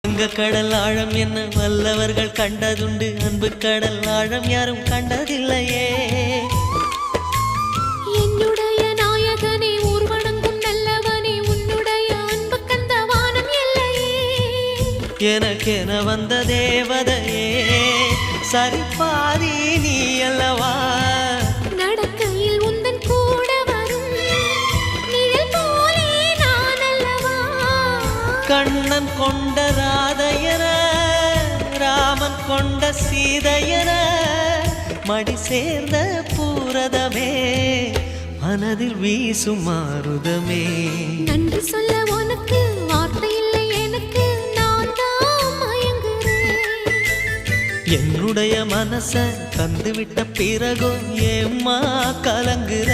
அங்க கடல் ஆழம் என்ன வல்லவர்கள் கண்டதுண்டு, அன்பு கடல் ஆழம் யாரும் கண்டதில்லையே. என்னுடைய நாயகனே ஊர்வணங்கும் நல்லவனே, உன்னுடைய அன்பு கந்த வானம் எல்லையே. எனக்கென வந்த தேவதையே சரிபாதி நீ அல்லவா. நடக்கையில் உந்தன் கூட வரும் நிழல் போலே நான் அல்லவா. கண்ணன் கொண்ட ராதையர ராமன் கொண்ட சீதையர மடி சேர்ந்த பூரதமே மனதில் வீசும் மாருதமே. நன்றி சொல்ல உனக்கு வார்த்தை இல்லை எனக்கு, நான் தான் மயங்குறேன். என்னுடைய மனச தந்துவிட்ட பிறகும் ஏம்மா கலங்குற.